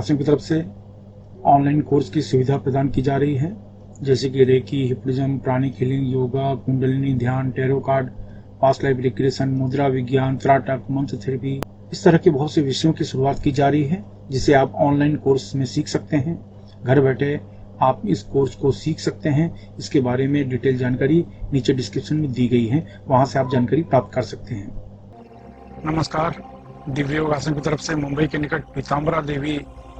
आसन की तरफ से ऑनलाइन कोर्स की सुविधा प्रदान की जा रही है, जैसे कि reiki, hypnotism, pranic healing, yoga, kundalini ध्यान, tarot card, past life regression, मुद्रा विज्ञान, त्राटक, मंत्र थेरेपी। इस तरह के बहुत से विषयों की शुरुआत की जा रही है, जिसे आप ऑनलाइन कोर्स में सीख सकते हैं। घर बैठे आप इस कोर्स को सीख सकते हैं। इसके बारे में डिटेल जानकारी नीचे डिस्क्रिप्शन में दी गई है, वहां से आप जानकारी प्राप्त कर सकते हैं। नमस्कार। दिव्य योगासन की तरफ से मुंबई के निकट पीताम्बरा देवी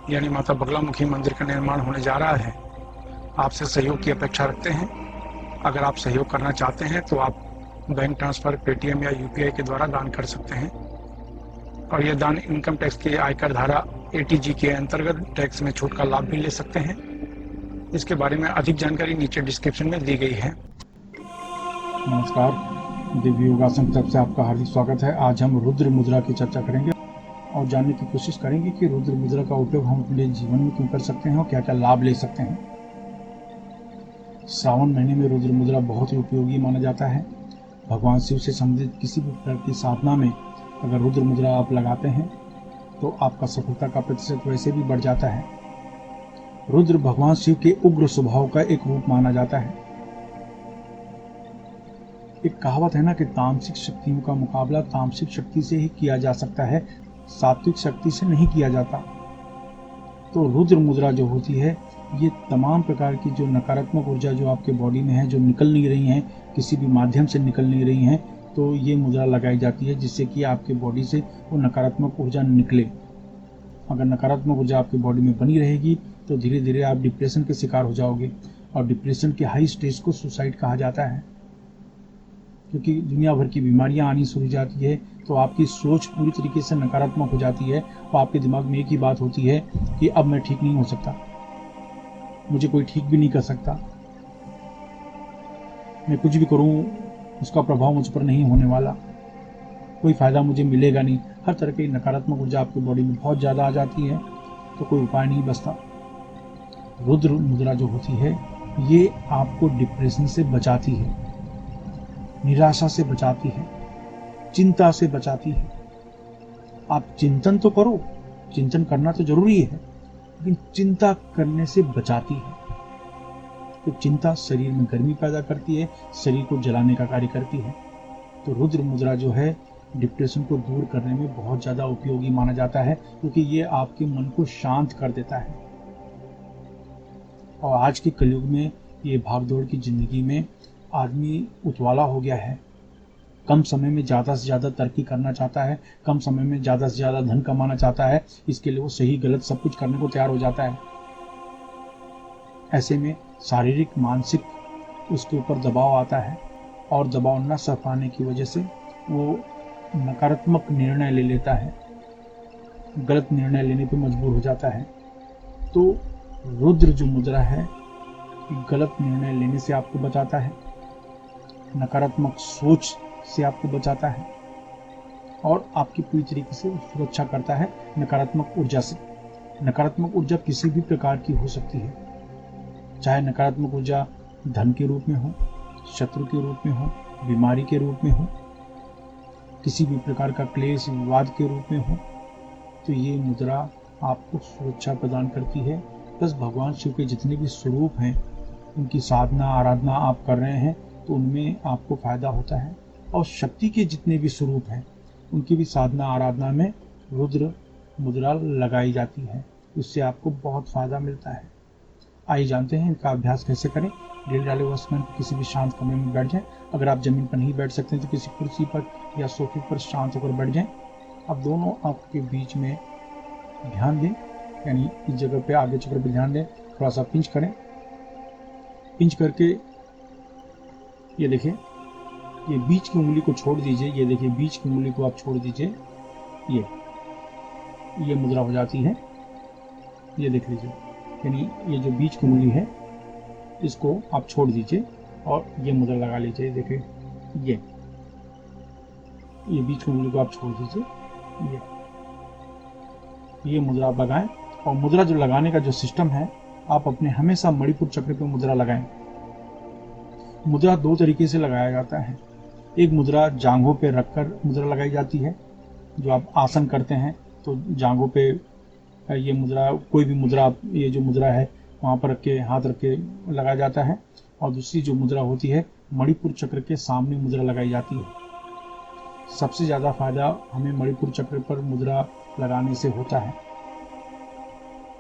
यानी माता बगलामुखी मंदिर का निर्माण होने जा रहा है। आपसे सहयोग की अपेक्षा रखते हैं। अगर आप सहयोग करना चाहते हैं तो आप बैंक ट्रांसफर, पेटीएम या यूपीआई के द्वारा दान कर सकते हैं, और यह दान इनकम टैक्स के आयकर धारा एटीजी के अंतर्गत टैक्स में छूट का लाभ भी ले सकते हैं। इसके बारे में अधिक जानकारी नीचे डिस्क्रिप्शन में दी गई है। नमस्कार, दिव्य योगासन की तरफ से आपका हार्दिक स्वागत है। आज हम रुद्र मुद्रा की चर्चा करेंगे और जानने की कोशिश करेंगे कि रुद्र मुद्रा का उपयोग हम अपने जीवन में क्यों कर सकते हैं और क्या क्या लाभ ले सकते हैं। श्रावण महीने में रुद्र मुद्रा बहुत ही उपयोगी माना जाता है। भगवान शिव से संबंधित किसी भी प्रकार की साधना में अगर रुद्र मुद्रा आप लगाते हैं तो आपका सफलता का प्रतिशत वैसे भी बढ़ जाता है। रुद्र भगवान शिव के उग्र स्वभाव का एक रूप माना जाता है। एक कहावत है ना कि तामसिक शक्तियों का मुकाबला तामसिक शक्ति से ही किया जा सकता है, सात्विक शक्ति से नहीं किया जाता। तो रुद्र मुद्रा जो होती है, ये तमाम प्रकार की जो नकारात्मक ऊर्जा जो आपके बॉडी में है, जो निकल नहीं रही हैं, किसी भी माध्यम से निकल नहीं रही हैं, तो ये मुद्रा लगाई जाती है जिससे कि आपके बॉडी से वो नकारात्मक ऊर्जा निकले। अगर नकारात्मक ऊर्जा आपकी बॉडी में बनी रहेगी तो धीरे धीरे आप डिप्रेशन के शिकार हो जाओगे, और डिप्रेशन के हाई स्टेज को सुसाइड कहा जाता है, क्योंकि दुनिया भर की बीमारियां आनी शुरू हो जाती है। तो आपकी सोच पूरी तरीके से नकारात्मक हो जाती है और आपके दिमाग में एक ही बात होती है कि अब मैं ठीक नहीं हो सकता, मुझे कोई ठीक भी नहीं कर सकता, मैं कुछ भी करूं उसका प्रभाव मुझ पर नहीं होने वाला, कोई फायदा मुझे मिलेगा नहीं। हर तरह की नकारात्मक ऊर्जा आपकी बॉडी में बहुत ज़्यादा आ जाती है, तो कोई उपाय नहीं बचता। रुद्र मुद्रा जो होती है, ये आपको डिप्रेशन से बचाती है, निराशा से बचाती है, चिंता से बचाती है। आप चिंतन तो करो, चिंतन करना तो जरूरी है, लेकिन चिंता करने से बचाती है। तो चिंता शरीर में गर्मी पैदा करती है, शरीर को जलाने का कार्य करती है। तो रुद्र मुद्रा जो है डिप्रेशन को दूर करने में बहुत ज़्यादा उपयोगी माना जाता है, क्योंकि ये आपके मन को शांत कर देता है। और आज के कलयुग में, ये भागदौड़ की जिंदगी में आदमी उतवाला हो गया है, कम समय में ज़्यादा से ज़्यादा तरक्की करना चाहता है, कम समय में ज़्यादा से ज़्यादा धन कमाना चाहता है। इसके लिए वो सही गलत सब कुछ करने को तैयार हो जाता है। ऐसे में शारीरिक मानसिक उसके ऊपर दबाव आता है, और दबाव न सह पाने की वजह से वो नकारात्मक निर्णय ले लेता है, गलत निर्णय लेने पर मजबूर हो जाता है। तो रुद्र जो मुद्रा है, गलत निर्णय लेने से आपको बचाता है, नकारात्मक सोच से आपको बचाता है, और आपकी पूरी तरीके से सुरक्षा करता है नकारात्मक ऊर्जा से। नकारात्मक ऊर्जा किसी भी प्रकार की हो सकती है, चाहे नकारात्मक ऊर्जा धन के रूप में हो, शत्रु के रूप में हो, बीमारी के रूप में हो, किसी भी प्रकार का क्लेश विवाद के रूप में हो। तो ये मुद्रा आपको सुरक्षा प्रदान करती है। प्लस भगवान शिव के जितने भी स्वरूप हैं, उनकी साधना आराधना आप कर रहे हैं तो उनमें आपको फायदा होता है, और शक्ति के जितने भी स्वरूप हैं उनकी भी साधना आराधना में रुद्र मुद्रा लगाई जाती है, इससे आपको बहुत फायदा मिलता है। आइए जानते हैं इनका अभ्यास कैसे करें। ढील डाले वस्त्र में किसी भी शांत कमरे में बैठ जाएं। अगर आप जमीन पर नहीं बैठ सकते तो किसी कुर्सी पर या सोफे पर शांत होकर बैठ जाएं। अब दोनों आंखों के बीच में ध्यान दें, यानी इस जगह पे आगे चक्र पे ध्यान दें। थोड़ा सा पिंच करें, पिंच करके ये देखिए, ये बीच की उंगली को छोड़ दीजिए। ये देखिए, बीच की उंगली को आप छोड़ दीजिए, ये मुद्रा हो जाती है। ये देख लीजिए, यानी ये जो बीच की उंगली है इसको आप छोड़ दीजिए और ये मुद्रा लगा लीजिए। देखिए, ये बीच की उंगली को आप छोड़ दीजिए, ये मुद्रा आप लगाएं। और मुद्रा जो लगाने का जो सिस्टम है, आप अपने हमेशा मणिपुर चक्र पे मुद्रा लगाएं। मुद्रा दो तरीके से लगाया जाता है। एक मुद्रा जांघों पे रखकर मुद्रा लगाई जाती है। जो आप आसन करते हैं तो जांघों पे ये मुद्रा, कोई भी मुद्रा, ये जो मुद्रा है वहाँ पर रख के, हाथ रख के लगाया जाता है। और दूसरी जो मुद्रा होती है मणिपुर चक्र के सामने मुद्रा लगाई जाती है। सबसे ज़्यादा फायदा हमें मणिपुर चक्र पर मुद्रा लगाने से होता है,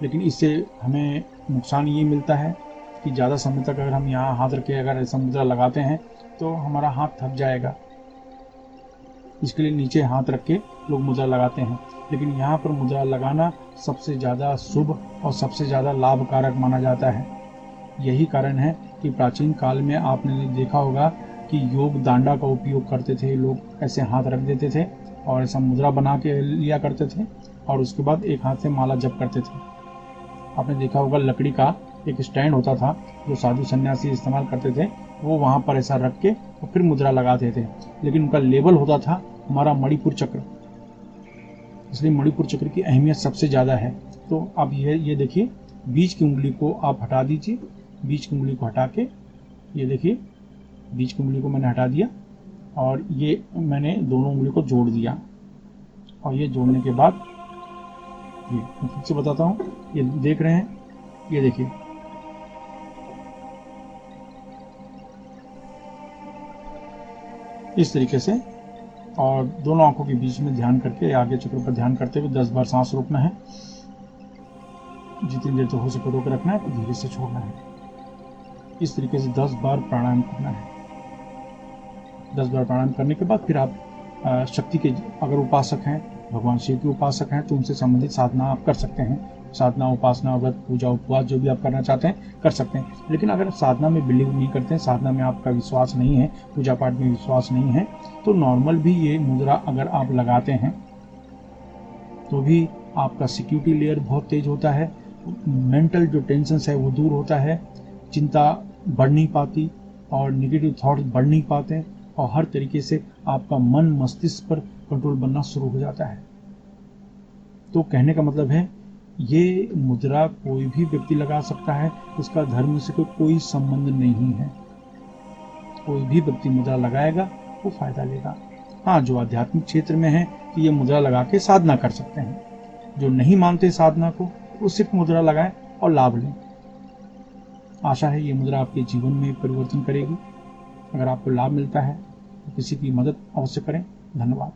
लेकिन इससे हमें नुकसान ये मिलता है कि ज़्यादा समय तक अगर हम यहाँ हाथ रख के अगर ऐसा मुद्रा लगाते हैं तो हमारा हाथ थक जाएगा। इसके लिए नीचे हाथ रख के लोग मुद्रा लगाते हैं। लेकिन यहाँ पर मुद्रा लगाना सबसे ज़्यादा शुभ और सबसे ज़्यादा लाभकारक माना जाता है। यही कारण है कि प्राचीन काल में आपने देखा होगा कि योग दांडा का उपयोग करते थे लोग, ऐसे हाथ रख देते थे और ऐसा मुद्रा बना के लिया करते थे और उसके बाद एक हाथ से माला जप करते थे। आपने देखा होगा लकड़ी का एक स्टैंड होता था जो साधु सन्यासी इस्तेमाल करते थे, वो वहाँ पर ऐसा रख के और फिर मुद्रा लगाते थे। लेकिन उनका लेवल होता था हमारा मणिपुर चक्र, इसलिए मणिपुर चक्र की अहमियत सबसे ज़्यादा है। तो आप ये देखिए, बीच की उंगली को आप हटा दीजिए, बीच की उंगली को हटा के, ये देखिए बीच की उंगली को मैंने हटा दिया और ये मैंने दोनों उंगली को जोड़ दिया। और ये जोड़ने के बाद ये मैं फिर से बताता हूँ, ये देख रहे हैं, ये देखिए इस तरीके से। और दोनों आंखों के बीच में ध्यान करके, आगे चक्र पर ध्यान करते हुए 10 बार सांस रोकना है। जितनी देर तक हो सके रोक रखना है, फिर धीरे से छोड़ना है। इस तरीके से 10 बार प्राणायाम करना है। 10 बार प्राणायाम करने के बाद फिर आप शक्ति के, अगर उपासक हैं, भगवान शिव के उपासक हैं, तो उनसे संबंधित साधना आप कर सकते हैं। साधना, उपासना, व्रत, पूजा, उपवास जो भी आप करना चाहते हैं कर सकते हैं। लेकिन अगर साधना में बिलीव नहीं करते हैं, साधना में आपका विश्वास नहीं है, पूजा पाठ में विश्वास नहीं है, तो नॉर्मल भी ये मुद्रा अगर आप लगाते हैं तो भी आपका सिक्योरिटी लेयर बहुत तेज होता है, मेंटल जो टेंशन है वो दूर होता है, चिंता बढ़ नहीं पाती और नेगेटिव थॉट्स बढ़ नहीं पाते और हर तरीके से आपका मन मस्तिष्क पर कंट्रोल बनना शुरू हो जाता है। तो कहने का मतलब है, ये मुद्रा कोई भी व्यक्ति लगा सकता है, इसका धर्म से कोई संबंध नहीं है। कोई भी व्यक्ति मुद्रा लगाएगा वो फायदा लेगा। हाँ, जो आध्यात्मिक क्षेत्र में है कि ये मुद्रा लगा के साधना कर सकते हैं। जो नहीं मानते साधना को, वो सिर्फ मुद्रा लगाएं और लाभ लें। आशा है ये मुद्रा आपके जीवन में परिवर्तन करेगी। अगर आपको लाभ मिलता है तो किसी की मदद अवश्य करें। धन्यवाद।